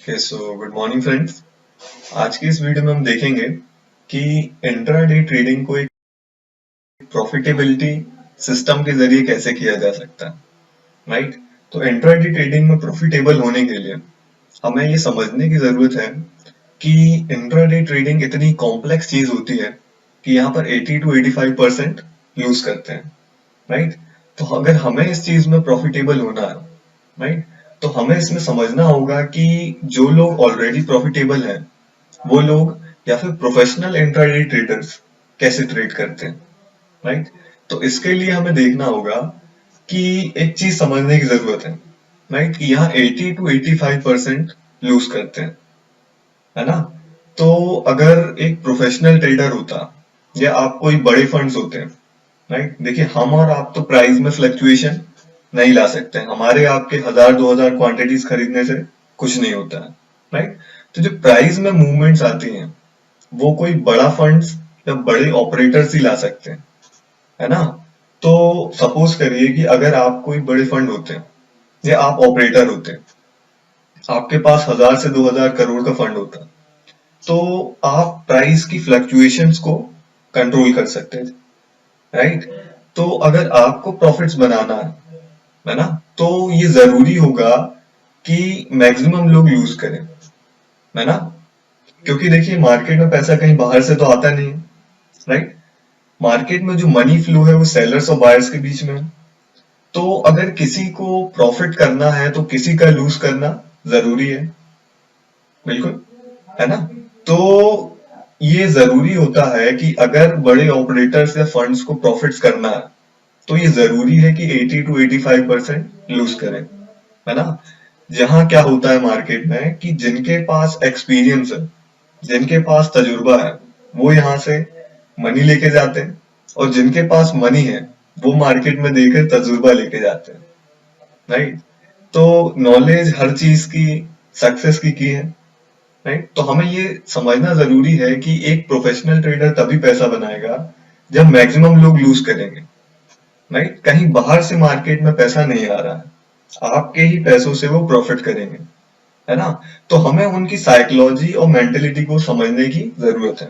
Good morning friends. आज की इस वीडियो में हम देखेंगे कि इंट्राडे ट्रेडिंग को एक प्रॉफिटेबिलिटी सिस्टम के जरिए कैसे किया जा सकता है। राइट। तो इंट्राडे ट्रेडिंग में प्रॉफिटेबल होने के लिए हमें ये समझने की जरूरत है कि इंट्राडे ट्रेडिंग इतनी कॉम्प्लेक्स चीज होती है कि यहाँ पर 80 to 85% लूज करते हैं। राइट। तो अगर हमें इस चीज में प्रॉफिटेबल होना है, राइट, तो हमें इसमें समझना होगा कि जो लोग ऑलरेडी प्रॉफिटेबल हैं वो लोग या फिर प्रोफेशनल इंट्राडे ट्रेडर्स कैसे ट्रेड करते हैं। राइट। तो इसके लिए हमें देखना होगा कि एक चीज समझने की जरूरत है, राइट, कि यहाँ 80 to 85% लूज करते हैं, है ना। तो अगर एक प्रोफेशनल ट्रेडर होता या आप कोई बड़े फंड्स होते हैं, राइट, देखिए हम और आप तो प्राइस में फ्लक्चुएशन नहीं ला सकते हैं। हमारे आपके 1000-2000 क्वांटिटीज खरीदने से कुछ नहीं होता है। राइट। तो जो प्राइस में मूवमेंट्स आती हैं वो कोई बड़ा फंड्स या बड़े ऑपरेटर्स ही ला सकते हैं, है ना। तो सपोज करिए कि अगर आप कोई बड़े फंड होते हैं या आप ऑपरेटर होते हैं, आपके पास 1000 से 2000 करोड़ का फंड होता है, तो आप प्राइस की फ्लक्चुएशंस को कंट्रोल कर सकते थे। राइट। तो अगर आपको प्रॉफिट्स बनाना है ना, तो ये जरूरी होगा कि मैक्सिमम लोग यूज करें, है ना। क्योंकि देखिए मार्केट में पैसा कहीं बाहर से तो आता नहीं है। राइट। मार्केट में जो मनी फ्लो है वो सेलर्स और बायर्स के बीच में है। तो अगर किसी को प्रॉफिट करना है तो किसी का लूज करना जरूरी है। बिल्कुल, है ना। तो ये जरूरी होता है कि अगर बड़े ऑपरेटर्स या फंड्स को प्रॉफिट्स करना है तो ये जरूरी है कि 80 to 85% लूज करें, है ना। जहां क्या होता है मार्केट में कि जिनके पास एक्सपीरियंस है, जिनके पास तजुर्बा है, वो यहाँ से मनी लेके जाते हैं, और जिनके पास मनी है वो मार्केट में देकर तजुर्बा लेके जाते हैं। राइट। तो नॉलेज हर चीज की सक्सेस की है। राइट। तो हमें ये समझना जरूरी है कि एक प्रोफेशनल ट्रेडर तभी पैसा बनाएगा जब मैक्सिमम लोग लूज करेंगे। राइट। कहीं बाहर से मार्केट में पैसा नहीं आ रहा है, आपके ही पैसों से वो प्रॉफिट करेंगे, है ना। तो हमें उनकी साइकोलॉजी और मेंटेलिटी को समझने की जरूरत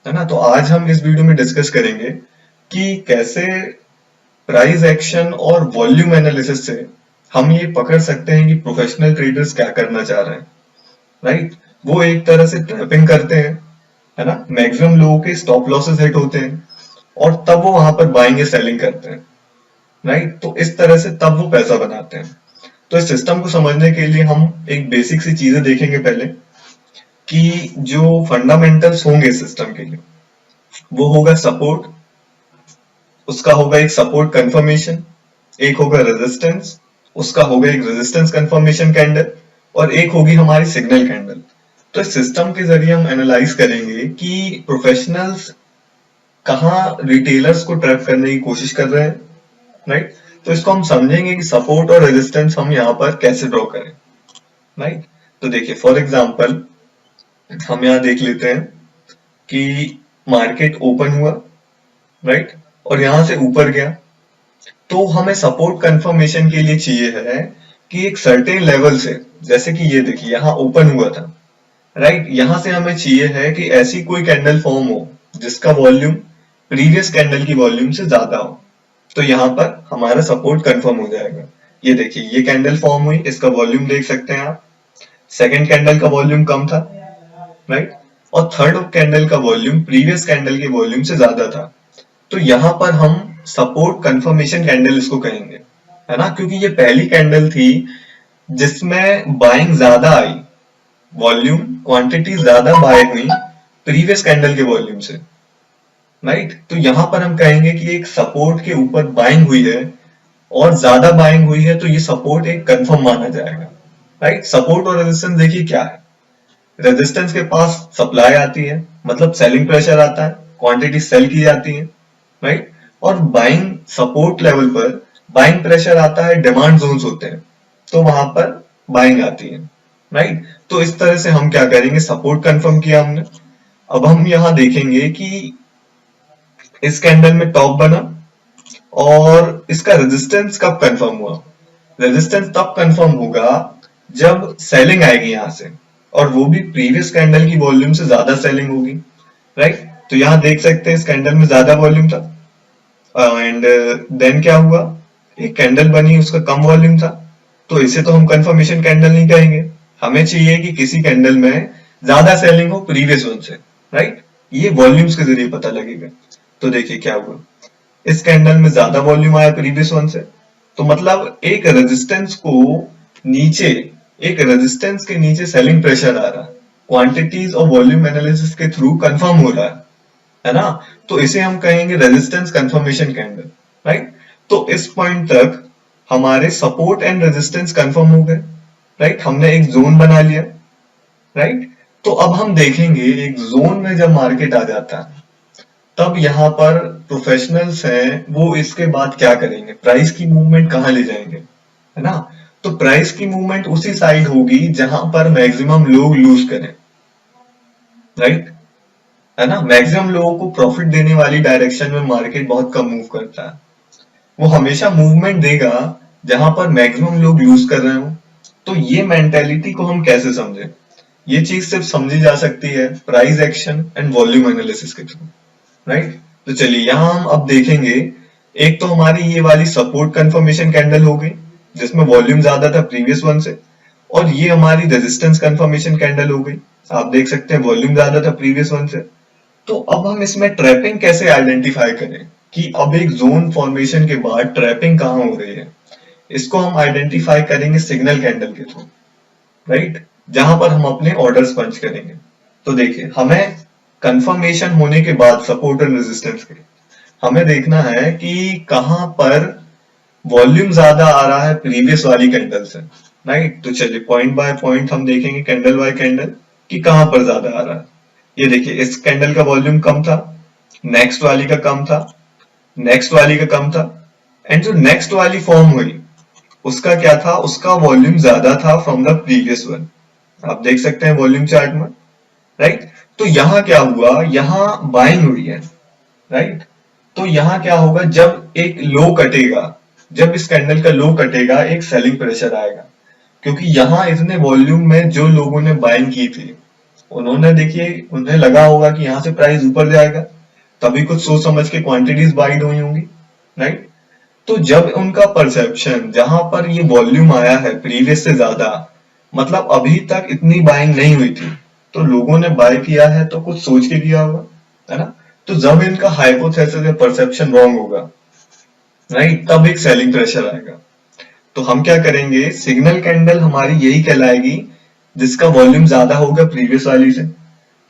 है ना। तो आज हम इस वीडियो में डिस्कस करेंगे कि कैसे प्राइस एक्शन और वॉल्यूम एनालिसिस से हम ये पकड़ सकते हैं कि प्रोफेशनल ट्रेडर्स क्या करना चाह रहे हैं। राइट। वो एक तरह से ट्रैपिंग करते हैं, है ना। मैक्सिमम लोगों के स्टॉप लॉसेस हिट होते हैं और तब वो वहां पर बाइंग या सेलिंग करते हैं। राइट। तो इस तरह से तब वो पैसा बनाते हैं। तो इस सिस्टम को समझने के लिए हम एक बेसिक सी चीजें देखेंगे पहले, कि जो फंडामेंटल्स होंगे सिस्टम के लिए वो होगा सपोर्ट, उसका होगा एक सपोर्ट कंफर्मेशन, एक होगा रेजिस्टेंस, उसका होगा एक रेजिस्टेंस कंफर्मेशन कैंडल, और एक होगी हमारी सिग्नल कैंडल। तो इस सिस्टम के जरिए हम एनालाइज करेंगे कि प्रोफेशनल्स कहाँ रिटेलर्स को ट्रैप करने की कोशिश कर रहे हैं। राइट। तो इसको हम समझेंगे कि सपोर्ट और रेजिस्टेंस हम यहाँ पर कैसे ड्रॉ करें। राइट। तो देखिए फॉर एग्जांपल हम यहाँ देख लेते हैं कि मार्केट ओपन हुआ, राइट, और यहां से ऊपर गया। तो हमें सपोर्ट कंफर्मेशन के लिए चाहिए है कि एक सर्टेन लेवल से, जैसे कि ये देखिए यहाँ ओपन हुआ था, राइट, यहां से हमें चाहिए है कि ऐसी कोई कैंडल फॉर्म हो जिसका वॉल्यूम प्रीवियस कैंडल की वॉल्यूम से ज्यादा हो। तो यहाँ पर हमारा सपोर्ट कंफर्म हो जाएगा। ये देखिए ये कैंडल फॉर्म हुई, इसका वॉल्यूम देख सकते हैं आप। सेकेंड कैंडल का वॉल्यूम कम था, राइट, और थर्ड कैंडल का वॉल्यूम प्रीवियस कैंडल के वॉल्यूम से ज्यादा था। तो यहाँ पर हम सपोर्ट कंफर्मेशन कैंडल इसको कहेंगे, है ना, क्योंकि ये पहली कैंडल थी जिसमें बाइंग ज्यादा आई, वॉल्यूम क्वांटिटी ज्यादा बाय हुई प्रीवियस कैंडल के वॉल्यूम से। राइट। तो यहां पर हम कहेंगे कि एक सपोर्ट के ऊपर बाइंग हुई है और ज्यादा बाइंग हुई है, तो ये सपोर्ट एक कंफर्म माना जाएगा। राइट। सपोर्ट और रेजिस्टेंस देखिए क्या है। रेजिस्टेंस के पास सप्लाई आती है, मतलब सेलिंग प्रेशर आता है, क्वांटिटी सेल की जाती है, राइट। और बाइंग सपोर्ट लेवल पर बाइंग प्रेशर आता है, डिमांड जोन्स होते हैं, तो वहां पर बाइंग आती है। राइट। तो इस तरह से हम क्या करेंगे, सपोर्ट कंफर्म किया हमने। अब हम यहां देखेंगे कि इस कैंडल में टॉप बना और इसका रेजिस्टेंस कब कंफर्म हुआ। रेजिस्टेंस तब कंफर्म होगा जब सेलिंग आएगी यहां से, और वो भी प्रीवियस कैंडल की वॉल्यूम से ज्यादा सेलिंग होगी, राइट। तो यहाँ देख सकते हैं इस कैंडल में ज्यादा वॉल्यूम था, एंड देन क्या हुआ, एक कैंडल बनी उसका कम वॉल्यूम था, तो इसे तो हम कंफर्मेशन कैंडल नहीं कहेंगे। हमें चाहिए कि किसी कैंडल में ज्यादा सेलिंग हो प्रीवियस वन से, राइट। ये वॉल्यूम्स के जरिए पता लगेगा। तो देखिए क्या हुआ, इस कैंडल में ज्यादा वॉल्यूम आया प्रीवियस वन से, तो मतलब एक रेजिस्टेंस के नीचे सेलिंग प्रेशर आ रहा है, क्वांटिटीज और वॉल्यूम एनालिसिस के थ्रू कंफर्म हो रहा है ना। तो इसे हम कहेंगे रेजिस्टेंस कंफर्मेशन कैंडल, राइट। तो इस पॉइंट तक हमारे सपोर्ट एंड रेजिस्टेंस कंफर्म हो गए, राइट। हमने एक जोन बना लिया, राइट। तो अब हम देखेंगे एक जोन में जब मार्केट आ जाता है तब यहाँ पर प्रोफेशनल्स हैं वो इसके बाद क्या करेंगे, प्राइस की मूवमेंट कहाँ ले जाएंगे, है ना। तो प्राइस की मूवमेंट उसी साइड होगी जहां पर मैक्सिमम लोग लूज करें, राइट, है ना। मैक्सिमम लोगों को प्रॉफिट देने वाली डायरेक्शन में मार्केट बहुत कम मूव करता है, वो हमेशा मूवमेंट देगा जहां पर मैक्सिमम लोग लूज कर रहे हो। तो ये मेंटेलिटी को हम कैसे समझें, ये चीज सिर्फ समझी जा सकती है price action and volume analysis के थ्रू, राइट। तो चलिए यहां हम अब देखेंगे, एक तो हमारी ये वाली सपोर्ट कंफर्मेशन कैंडल हो गई जिसमें वॉल्यूम ज्यादा था प्रीवियस वन से, और ये हमारी रेजिस्टेंस कंफर्मेशन कैंडल हो गई, आप देख सकते हैं वॉल्यूम ज्यादा था प्रीवियस वन से। तो अब हम इसमें ट्रैपिंग कैसे आइडेंटिफाई करें कि अब एक जोन फॉर्मेशन के बाद ट्रैपिंग कहाँ हो रही है, इसको हम आइडेंटिफाई करेंगे सिग्नल कैंडल के थ्रू, राइट, जहां पर हम अपने ऑर्डर्स पंच करेंगे। तो देखिए हमें कंफर्मेशन होने के बाद सपोर्ट और रेजिस्टेंस के हमें देखना है कि कहां पर वॉल्यूम ज्यादा आ रहा है प्रीवियस वाली कैंडल से, राइट। तो चलिए पॉइंट बाय पॉइंट हम देखेंगे कैंडल बाय कैंडल कि कहां पर ज्यादा आ रहा है। ये देखिए इस कैंडल का वॉल्यूम कम था, नेक्स्ट वाली का कम था, नेक्स्ट वाली का कम था, एंड जो नेक्स्ट वाली फॉर्म हुई उसका क्या था, उसका वॉल्यूम ज्यादा था फ्रॉम द प्रीवियस वन, आप देख सकते हैं वॉल्यूम चार्ट में, राइट। तो यहां क्या हुआ, यहां बाइंग हुई है, राइट। तो यहां क्या होगा, जब एक लो कटेगा, जब इस कैंडल का लो कटेगा एक सेलिंग प्रेशर आएगा, क्योंकि यहां इतने वॉल्यूम में जो लोगों ने बाइंग की थी उन्होंने देखिए उन्हें लगा होगा कि यहां से प्राइस ऊपर जाएगा, तभी कुछ सोच समझ के क्वांटिटीज बाइड हुई होंगी, राइट। तो जब उनका परसेप्शन जहां पर ये वॉल्यूम आया है प्रीवियस से ज्यादा, मतलब अभी तक इतनी बाइंग नहीं हुई थी, तो लोगों ने बाय किया है तो कुछ सोच के किया होगा, है ना। तो जब इनका हाइपोथेसिस या परसेप्शन रॉन्ग होगा, राइट, तब एक सेलिंग प्रेशर आएगा। तो हम क्या करेंगे, सिग्नल कैंडल हमारी यही कहलाएगी जिसका वॉल्यूम ज्यादा होगा प्रीवियस वाली से।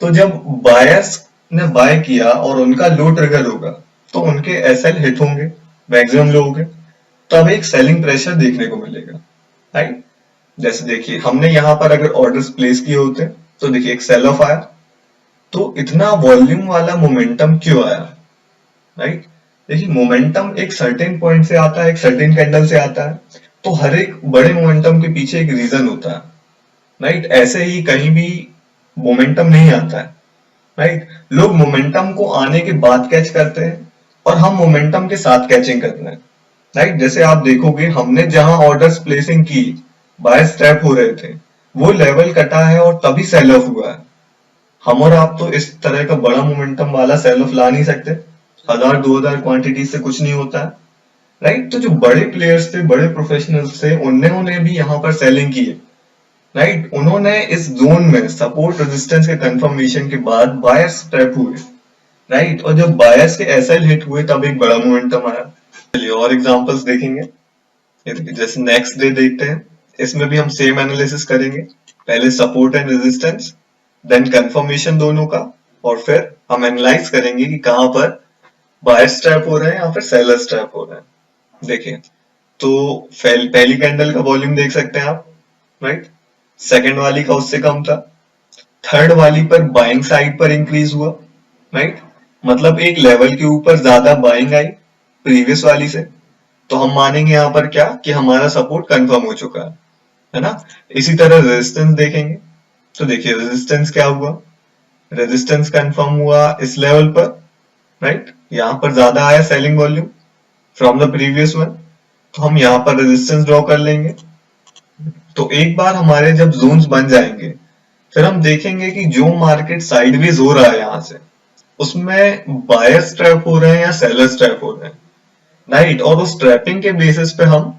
तो जब बायर्स ने बाय किया और उनका लो ट्रिगर होगा तो उनके एसएल हिट होंगे मैक्सिमम लोगों के, तब एक सेलिंग प्रेशर देखने को मिलेगा, राइट। जैसे देखिए हमने यहाँ पर अगर ऑर्डर्स प्लेस किए होते तो देखिए एक सेल ऑफ आया, तो इतना वॉल्यूम वाला मोमेंटम क्यों आया, राइट। देखिए मोमेंटम एक सर्टेन पॉइंट से आता है, एक सर्टेन कैंडल से आता है, तो हर एक बड़े मोमेंटम के पीछे एक रीजन होता है, राइट। ऐसे ही कहीं भी मोमेंटम नहीं आता है, राइट। लोग मोमेंटम को आने के बाद कैच करते हैं और हम मोमेंटम के साथ कैचिंग करते हैं, राइट। जैसे आप देखोगे हमने जहां ऑर्डर्स प्लेसिंग की, बायर्स ट्रैप हो रहे थे, वो लेवल कटा है और तभी सेल ऑफ हुआ है। हम और आप तो इस तरह का बड़ा मोमेंटम वाला सेल ऑफ ला नहीं सकते, 1000-2000 क्वांटिटी से कुछ नहीं होता है, राइट। तो जो बड़े प्लेयर्स थे, बड़े प्रोफेशनल्स थे, उन्होंने भी यहाँ पर सेलिंग की है, राइट। उन्होंने इस जोन में सपोर्ट रेजिस्टेंस के कंफर्मेशन के बाद बायर्स ट्रैप हुए, राइट। और जब बायर्स के एसएल हिट हुए तब एक बड़ा मोमेंटम आया। चलिए और एग्जांपल्स देखेंगे, ये देखिए जैसे नेक्स्ट डे देखते हैं, इसमें भी हम सेम एनालिसिस करेंगे, पहले support and resistance, then confirmation दोनों का, और फिर हम एनालाइज करेंगे कि कहां पर बायर्स ट्रैप हो रहे हैं या फिर सेलर्स ट्रैप हो रहे हैं। देखिए तो पहली कैंडल का वॉल्यूम देख सकते हैं आप, राइट। सेकंड वाली का उससे कम था, थर्ड वाली पर बाइंग साइड पर इंक्रीज हुआ, राइट। मतलब एक लेवल के ऊपर ज्यादा बाइंग आई प्रीवियस वाली से, तो हम मानेंगे यहाँ पर क्या कि हमारा सपोर्ट कंफर्म हो चुका है ना। इसी तरह रेजिस्टेंस देखेंगे, तो देखिए रेजिस्टेंस क्या हुआ, रेजिस्टेंस कंफर्म हुआ इस लेवल पर, राइट। यहाँ पर ज्यादा आया selling volume from the previous one, तो हम यहाँ पर रेजिस्टेंस ड्रॉ कर लेंगे। तो एक बार हमारे जब जोन्स बन जाएंगे फिर हम देखेंगे कि जो मार्केट साइडवेज हो रहा है यहाँ से, उसमें बायर्स ट्रैप हो रहे हैं या सेलर्स ट्रैप हो रहे हैं, राइट। और उस ट्रैपिंग के बेसिस पे हम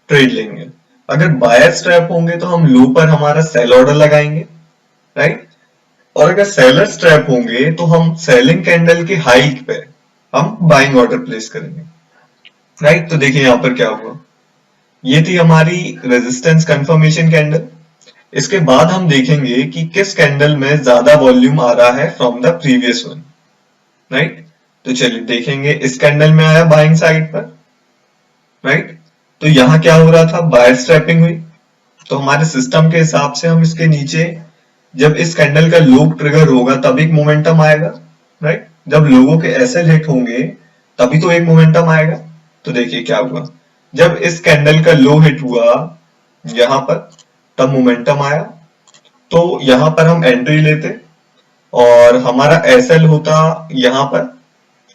ट्रेड लेंगे। अगर बायर्स ट्रैप होंगे तो हम लो पर हमारा सेल ऑर्डर लगाएंगे, राइट। और अगर सेलर्स ट्रैप होंगे तो हम सेलिंग कैंडल के हाई पे हम बाइंग ऑर्डर प्लेस करेंगे, राइट। तो देखिए यहाँ पर क्या हुआ, ये थी हमारी रेजिस्टेंस कंफर्मेशन कैंडल। इसके बाद हम देखेंगे कि किस कैंडल में ज्यादा वॉल्यूम आ रहा है from the previous one, right. तो चलिए देखेंगे, इस कैंडल में आया बाइंग साइड पर, राइट। तो यहां क्या हो रहा था, बायर स्ट्रैपिंग हुई। तो हमारे सिस्टम के हिसाब से हम इसके नीचे, जब इस कैंडल का लो ट्रिगर होगा तब एक मोमेंटम आएगा, राइट। जब लोगों के एसएल हिट होंगे तभी तो एक मोमेंटम आएगा। तो देखिए क्या हुआ, जब इस कैंडल का लो हिट हुआ यहां पर, तब मोमेंटम आया। तो यहां पर हम एंट्री लेते और हमारा एसएल होता यहां पर,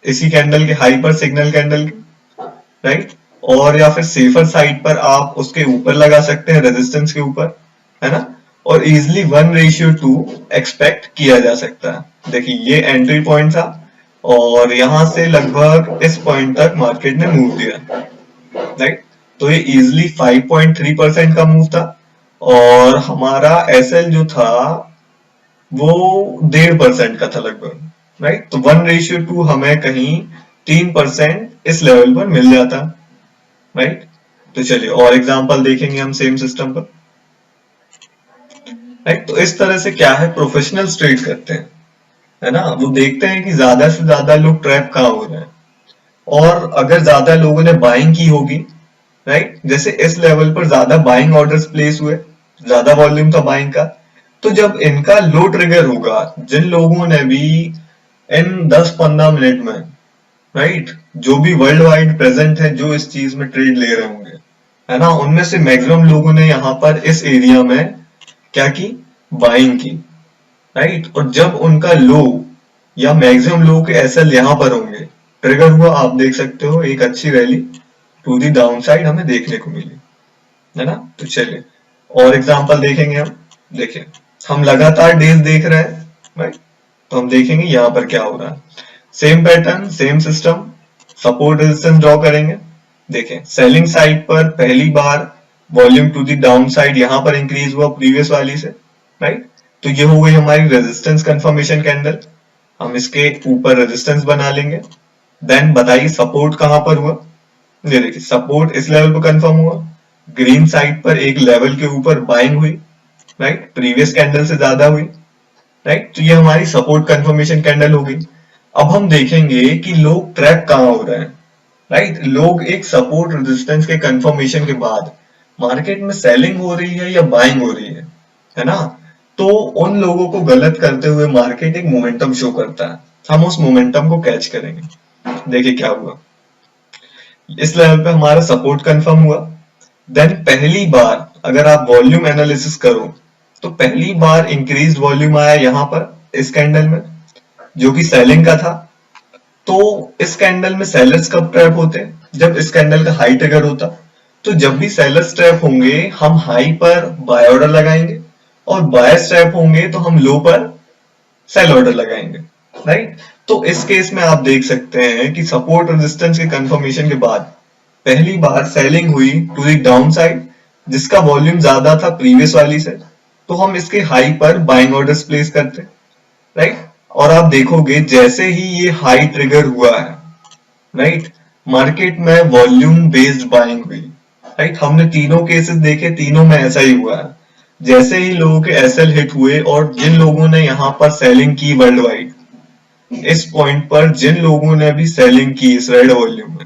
इसी कैंडल के हाई पर, सिग्नल कैंडल के, राइट। और या फिर सेफर साइड पर आप उसके ऊपर लगा सकते हैं, रेजिस्टेंस के ऊपर, है ना। और इजिली 1:2 एक्सपेक्ट किया जा सकता है। देखिए ये एंट्री पॉइंट था और यहां से लगभग इस पॉइंट तक मार्केट ने मूव दिया, राइट। तो ये इजिली 5.3% का मूव था और हमारा एसएल जो था वो 1.5% का था लगभग, राइट। तो 1:2 हमें कहीं 3% इस लेवल पर मिल जाता, राइट। तो चलिए और एग्जांपल देखेंगे हम सेम सिस्टम पर, राइट। तो इस तरह से क्या है, प्रोफेशनल्स ट्रेड करते हैं, है ना। वो देखते हैं कि ज्यादा से ज्यादा लोग ट्रैप कहाँ हो रहे हैं, और अगर ज्यादा लोगों ने बाइंग की होगी, राइट, जैसे इस लेवल पर ज्यादा बाइंग ऑर्डर्स प्लेस हुए, ज्यादा वॉल्यूम था बाइंग का, तो जब इनका लो ट्रिगर होगा, जिन लोगों ने भी इन 10-15 मिनट में, राइट, जो भी वर्ल्ड वाइड प्रेजेंट है, जो इस चीज में ट्रेड ले रहे होंगे, है ना, उनमें से मैक्सिमम लोगों ने यहाँ पर इस एरिया में क्या की, बाइंग की, राइट। और जब उनका लो या मैक्सिमम लो के एसएल यहाँ पर होंगे, ट्रिगर हुआ, आप देख सकते हो एक अच्छी rally to the down side हमें देखने को मिली, है ना। तो चलिए और एग्जांपल देखेंगे हम। देखिए हम लगातार डेज देख रहे हैं, राइट। तो हम देखेंगे यहाँ पर क्या हो रहा है, same pattern, same system, support resistance draw करेंगे। देखें सेलिंग साइड पर पहली बार volume to the down side यहाँ पर इंक्रीज हुआ प्रीवियस वाली से, राइट। तो ये हो गई हमारी रेजिस्टेंस कंफर्मेशन कैंडल, हम इसके ऊपर रेजिस्टेंस बना लेंगे। देन बताइए सपोर्ट कहां पर हुआ, ये देखिए सपोर्ट इस लेवल पर कंफर्म हुआ, ग्रीन साइड पर एक लेवल के ऊपर बाइंग हुई, राइट, प्रीवियस कैंडल से ज्यादा हुई, राइट। तो ये हमारी सपोर्ट कंफर्मेशन कैंडल हो गई। अब हम देखेंगे कि लोग ट्रैप कहाँ हो रहे हैं, राइट। लोग एक सपोर्ट रेजिस्टेंस के कंफर्मेशन के बाद मार्केट में सेलिंग हो रही है या बाइंग हो रही है ना। तो उन लोगों को गलत करते हुए मार्केट एक मोमेंटम शो करता है, हम उस मोमेंटम को कैच करेंगे। देखिए क्या हुआ, इस लेवल पे हमारा सपोर्ट कंफर्म हुआ। देन पहली बार अगर आप वॉल्यूम एनालिसिस करो तो पहली बार इंक्रीज वॉल्यूम आया यहाँ पर इस कैंडल में, जो कि सेलिंग का था। तो इस कैंडल में सेलर्स कब ट्रैप होते हैं, जब इस कैंडल का हाई ट्रिगर होता। तो जब भी सेलर्स ट्रैप होंगे हम हाई पर बाय ऑर्डर लगाएंगे, और बायर्स ट्रैप होंगे तो हम लो पर सेल ऑर्डर लगाएंगे, राइट। तो इस केस में आप देख सकते हैं कि सपोर्ट रेजिस्टेंस के कंफर्मेशन के बाद पहली बार सेलिंग हुई टू द डाउन साइड, जिसका वॉल्यूम ज्यादा था प्रीवियस वाली से, तो हम इसके हाई पर बाइंग ऑर्डर्स प्लेस करते हैं, राइट। और आप देखोगे जैसे ही ये हाई ट्रिगर हुआ है, राइट, मार्केट में वॉल्यूम बेस्ड बाइंग हुई, राइट। हमने तीनों केसेस देखे, तीनों में ऐसा ही हुआ है। जैसे ही लोगों के एसएल हिट हुए और जिन लोगों ने यहाँ पर सेलिंग की वर्ल्ड वाइड, इस पॉइंट पर जिन लोगों ने भी सेलिंग की इस रेड वॉल्यूम में,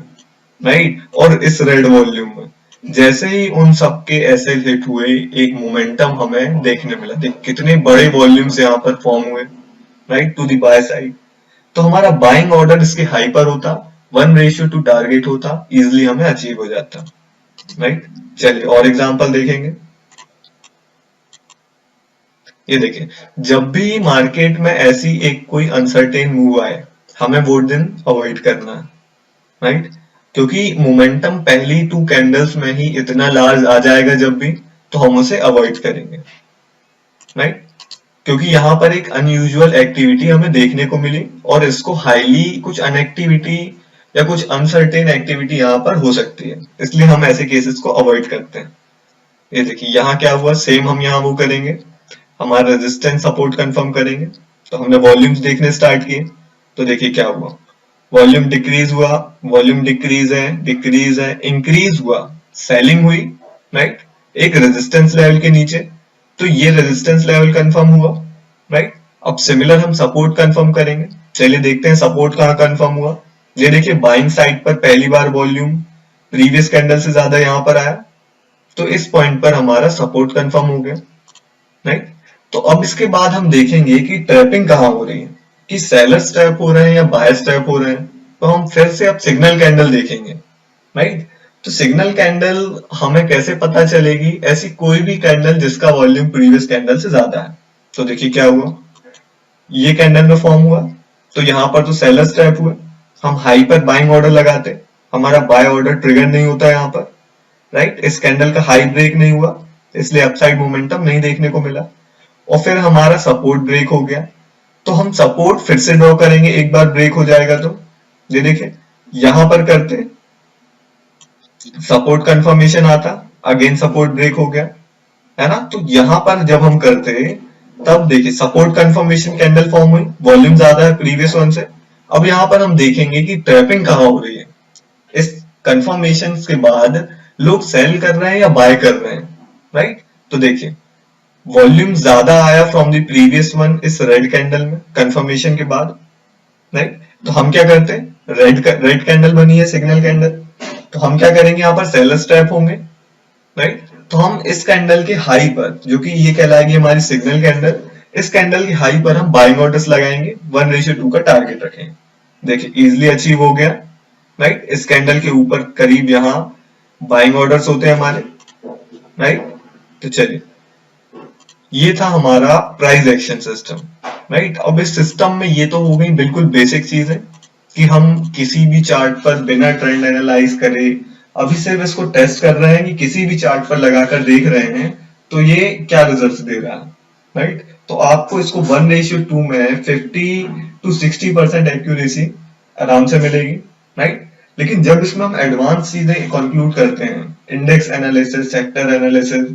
राइट, और इस रेड वॉल्यूम में, जैसे ही उन सबके एसएल हिट हुए एक मोमेंटम हमें देखने मिला। देख कितने बड़े वॉल्यूम्स यहाँ पर फॉर्म हुए, right, to the buy side. तो हमारा बाइंग ऑर्डर इसके हाई पर होता, 1:2 टारगेट होता, इजिली हमें अचीव हो जाता, राइट। चलिए और एग्जांपल देखेंगे। ये देखिए जब भी मार्केट में ऐसी एक कोई अनसर्टेन मूव आए, हमें वो दिन अवॉइड करना है, राइट। क्योंकि मोमेंटम पहली 2 कैंडल्स में ही इतना लार्ज आ जाएगा जब भी, तो हम उसे अवॉइड करेंगे, राइट। क्योंकि यहाँ पर एक अनयूजुअल एक्टिविटी हमें देखने को मिली और इसको हाईली कुछ अनएक्टिविटी या कुछ अनसर्टेन एक्टिविटी यहाँ पर हो सकती है, इसलिए हम ऐसे केसेस को अवॉइड करते हैं। ये देखिए यहाँ क्या हुआ, सेम हम यहाँ वो करेंगे, हमारा रेजिस्टेंस सपोर्ट कंफर्म करेंगे। तो हमने वॉल्यूम्स देखने स्टार्ट किए, तो देखिए क्या हुआ, वॉल्यूम डिक्रीज हुआ, वॉल्यूम डिक्रीज है, इंक्रीज हुआ, सेलिंग हुई, राइट, एक रेजिस्टेंस लेवल के नीचे, तो ये रेजिस्टेंस लेवल कंफर्म हुआ, राइट। अब सिमिलर हम सपोर्ट कंफर्म करेंगे, चलिए देखते हैं सपोर्ट कहाँ कंफर्म हुआ। ये देखिए बाइंग साइड पर पहली बार वॉल्यूम प्रीवियस कैंडल से ज्यादा यहाँ पर आया, तो इस पॉइंट पर हमारा सपोर्ट कंफर्म हो गया, राइट। तो अब इसके बाद हम देखेंगे कि ट्रैपिंग कहाँ हो रही है, कि सेलर्स ट्रैप हो रहे हैं या बायर्स ट्रैप हो रहे हैं। तो हम फिर से अब सिग्नल कैंडल देखेंगे, राइट। तो सिग्नल कैंडल हमें कैसे पता चलेगी, ऐसी कोई भी कैंडल जिसका वॉल्यूम प्रीवियस कैंडल से ज्यादा है। तो देखिए क्या हुआ, ये कैंडल में फॉर्म हुआ, तो यहाँ पर तो सेलर्स ट्रैप हुए, हम हाई पर बाइंग ऑर्डर लगाते, हमारा बाय ऑर्डर ट्रिगर नहीं होता यहाँ पर, राइट। इस कैंडल का हाई ब्रेक नहीं हुआ, इसलिए अपसाइड मोमेंटम नहीं देखने को मिला, और फिर हमारा सपोर्ट ब्रेक हो गया। तो हम सपोर्ट फिर से ड्रॉ करेंगे, एक बार ब्रेक हो जाएगा तो ये देखिए यहां पर करते सपोर्ट कंफर्मेशन आता, अगेन सपोर्ट ब्रेक हो गया, है ना। तो यहां पर जब हम करते तब देखिए सपोर्ट कंफर्मेशन कैंडल फॉर्म हुई, वॉल्यूम ज्यादा है प्रीवियस वन से। अब यहां पर हम देखेंगे कि ट्रैपिंग कहां हो रही है, इस कंफर्मेशन के बाद लोग सेल कर रहे हैं या बाय कर रहे हैं, राइट। तो देखिए वॉल्यूम ज्यादा आया फ्रॉम द प्रीवियस वन इस रेड कैंडल में कंफर्मेशन के बाद, राइट। तो हम क्या करते हैं, रेड कैंडल बनी है सिग्नल कैंडल, तो हम क्या करेंगे, यहाँ पर सेलर्स ट्रैप होंगे, राइट। तो हम इस कैंडल के हाई पर, जो कि ये कहलाएगी हमारी सिग्नल कैंडल, इस कैंडल के हाई पर हम बाइंग ऑर्डर्स लगाएंगे, 1:2 का टारगेट रखेंगे। देखिए इजिली अचीव हो गया, राइट। इस कैंडल के ऊपर करीब यहाँ बाइंग ऑर्डर्स होते हैं हमारे, राइट। तो चलिए ये था हमारा प्राइस एक्शन सिस्टम, राइट। अब इस सिस्टम में ये तो हो गई बिल्कुल बेसिक चीज है कि हम किसी भी चार्ट पर बिना ट्रेंड एनालाइज करे अभी सिर्फ इसको टेस्ट कर रहे हैं कि किसी भी चार्ट पर लगाकर देख रहे हैं तो ये क्या रिजल्ट्स दे रहा है, राइट। तो आपको इसको 1:2 में 50 to 60% एक्यूरेसी आराम से मिलेगी, राइट। लेकिन जब इसमें हम एडवांस चीजें कंक्लूड करते हैं, index analysis, sector analysis,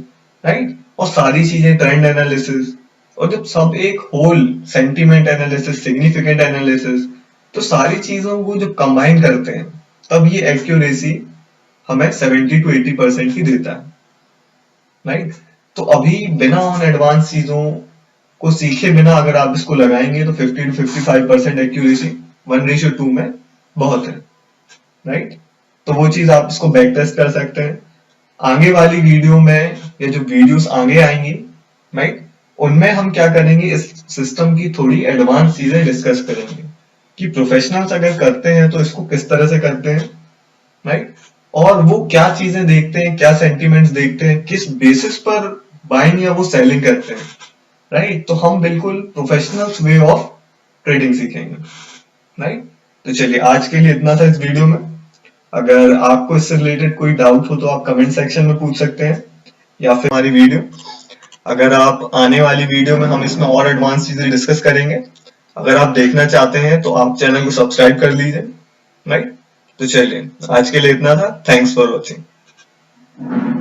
right, और सारी चीजें ट्रेंड एनालिसिस, और जब सब एक whole sentiment analysis, significant analysis, तो सारी चीजों को जब कंबाइन करते हैं तब ये एक्यूरेसी हमें 70 to 80% की देता है, राइट। तो अभी बिना उन एडवांस चीजों को सीखे बिना अगर आप इसको लगाएंगे तो 50 to 55% एक्यूरेसी 1:2 में बहुत है, राइट। तो वो चीज आप इसको बैक टेस्ट कर सकते हैं। आगे वाली वीडियो में या जो वीडियोस आगे आएंगी, राइट, उनमें हम क्या करेंगे, इस सिस्टम की थोड़ी एडवांस चीजें डिस्कस करेंगे कि प्रोफेशनल्स अगर करते हैं तो इसको किस तरह से करते हैं, राइट, और वो क्या चीजें देखते हैं, क्या सेंटिमेंट्स देखते हैं, किस बेसिस पर बाइंग या वो सेलिंग करते हैं, राइट। तो हम बिल्कुल प्रोफेशनल्स वे ऑफ ट्रेडिंग सीखेंगे, राइट। तो चलिए आज के लिए इतना था इस वीडियो में। अगर आपको इससे रिलेटेड कोई डाउट हो तो आप कमेंट सेक्शन में पूछ सकते हैं, या फिर हमारी वीडियो, अगर आप आने वाली वीडियो में हम इसमें और एडवांस चीजें डिस्कस करेंगे, अगर आप देखना चाहते हैं तो आप चैनल को सब्सक्राइब कर लीजिए, राइट। तो चलिए आज के लिए इतना था, थैंक्स फॉर वॉचिंग।